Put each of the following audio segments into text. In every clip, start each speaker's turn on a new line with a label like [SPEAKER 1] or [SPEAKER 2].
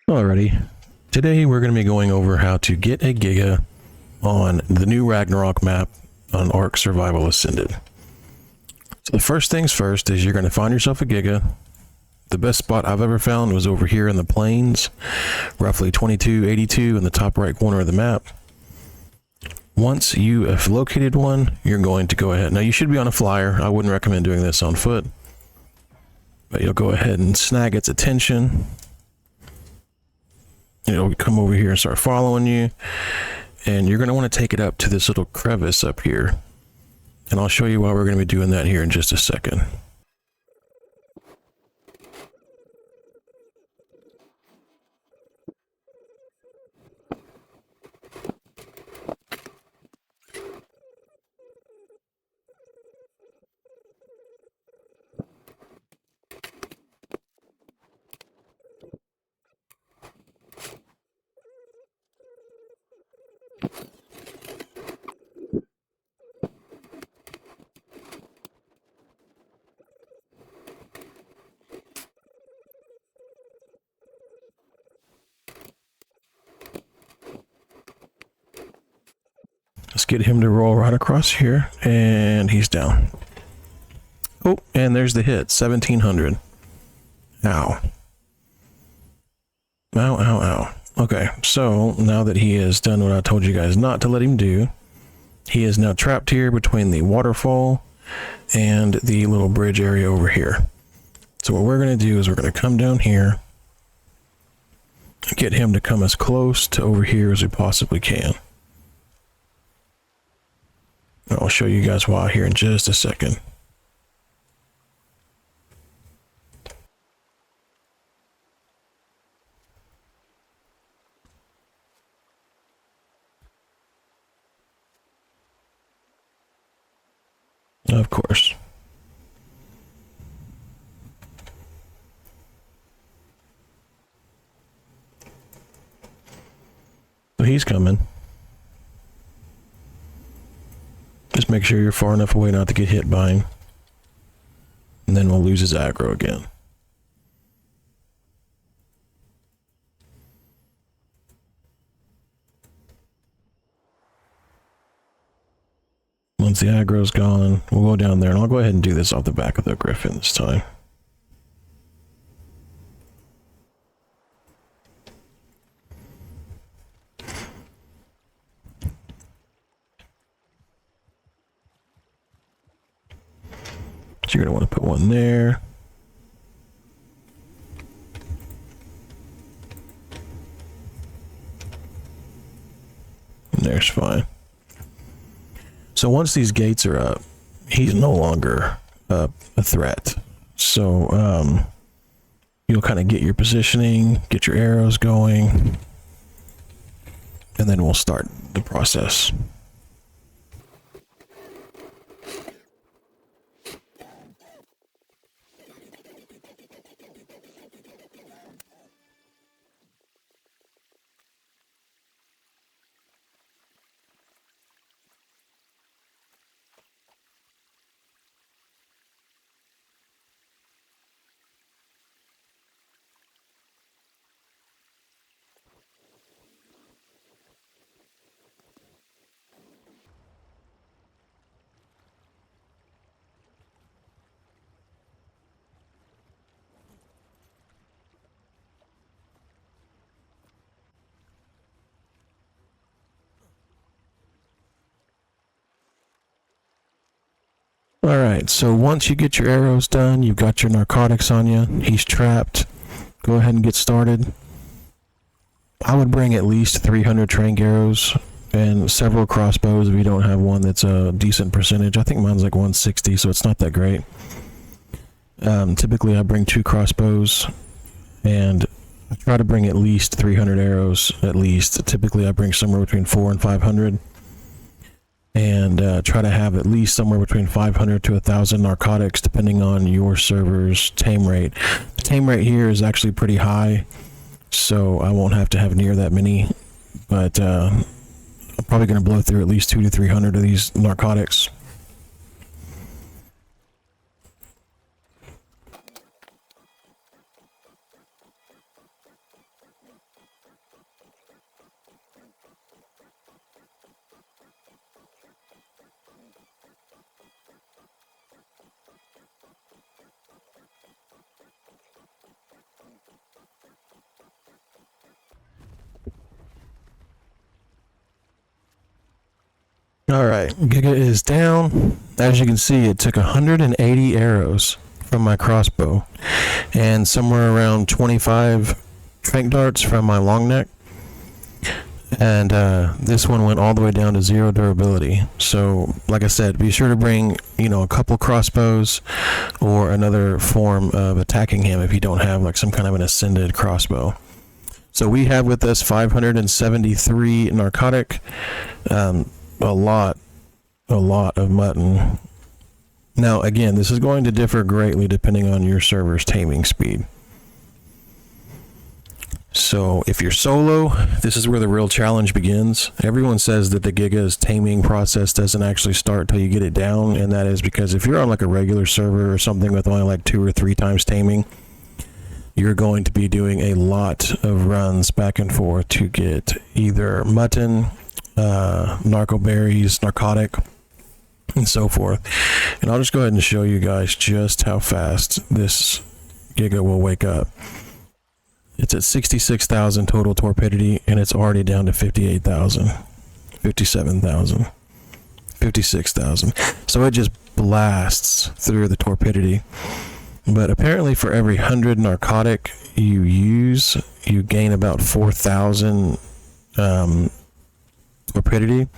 [SPEAKER 1] Alrighty, today we're going to be going over how to get a Giga on the new Ragnarok map on Ark Survival Ascended. So the first things first is you're going to find yourself a Giga. The best spot I've ever found was over here in the plains, roughly 2282 in the top right corner of the map. Once you have located one, you're going to go ahead. Now you should be on a flyer. I wouldn't recommend doing this on foot, but you'll go ahead and snag its attention. It'll come over here and start following you, and you're going to want to take it up to this little crevice up here, and I'll show you why we're going to be doing that here in just a second. Let's get him to roll right across here, and he's down. Oh, and there's the hit, 1700. Ow. Ow, ow, ow. Okay, so now that he has done what I told you guys not to let him do, he is now trapped here between the waterfall and the little bridge area over here. So what we're going to do is we're going to come down here, get him to come as close to over here as we possibly can. I'll show you guys why here in just a second. Of course. So he's coming. Just make sure you're far enough away not to get hit by him. And then we'll lose his aggro again. Once the aggro's gone, we'll go down there, and I'll go ahead and do this off the back of the Griffin this time. So you're going to want to put one there. And there's fine. So once these gates are up, he's no longer a threat. So you'll kind of get your positioning, get your arrows going, and then we'll start the process. Alright, so once you get your arrows done, you've got your narcotics on you, he's trapped, go ahead and get started. I would bring at least 300 trank arrows and several crossbows if you don't have one that's a decent percentage. I think mine's like 160, so it's not that great. Typically I bring 2 crossbows, and I try to bring at least 300 arrows at least. Typically I bring somewhere between 400 and 500. And try to have at least somewhere between 500 to 1,000 narcotics, depending on your server's tame rate. The tame rate here is actually pretty high, so I won't have to have near that many, but I'm probably going to blow through at least 200 to 300 of these narcotics. All right, Giga is down. As you can see, it took 180 arrows from my crossbow and somewhere around 25 trank darts from my long neck. And this one went all the way down to 0 durability. So, like I said, be sure to bring, a couple crossbows or another form of attacking him if you don't have like some kind of an ascended crossbow. So we have with us 573 narcotic, a lot of mutton. Now, again, this is going to differ greatly depending on your server's taming speed. So if you're solo, this is where the real challenge begins. Everyone says that the Giga's taming process doesn't actually start till you get it down, and that is because if you're on like a regular server or something with only like 2 or 3 times taming, you're going to be doing a lot of runs back and forth to get either mutton, narco berries, narcotic, and so forth. And I'll just go ahead and show you guys just how fast this Giga will wake up. It's at 66,000 total torpidity, and it's already down to 58,000, 57,000, 56,000. So it just blasts through the torpidity. But apparently for every 100 narcotic you use, you gain about 4,000 torpidity.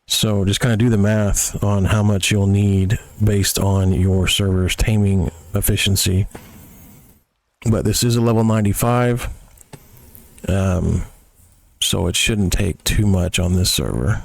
[SPEAKER 1] So just kind of do the math on how much you'll need based on your server's taming efficiency. But this is a level 95, so it shouldn't take too much on this server.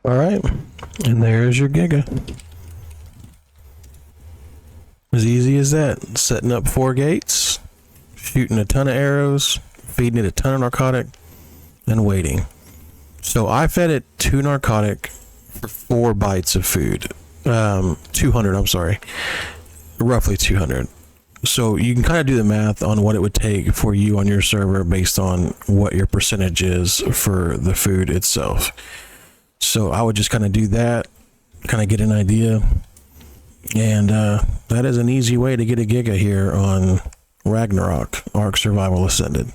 [SPEAKER 1] All right, and there's your Giga. As easy as that. Setting up 4 gates, shooting a ton of arrows, feeding it a ton of narcotic, and waiting. So I fed it 2 narcotic for 4 bites of food. 200, I'm sorry. Roughly 200. So you can kind of do the math on what it would take for you on your server based on what your percentage is for the food itself. So I would just kind of do that, kind of get an idea. And that is an easy way to get a Giga here on Ragnarok, Ark Survival Ascended.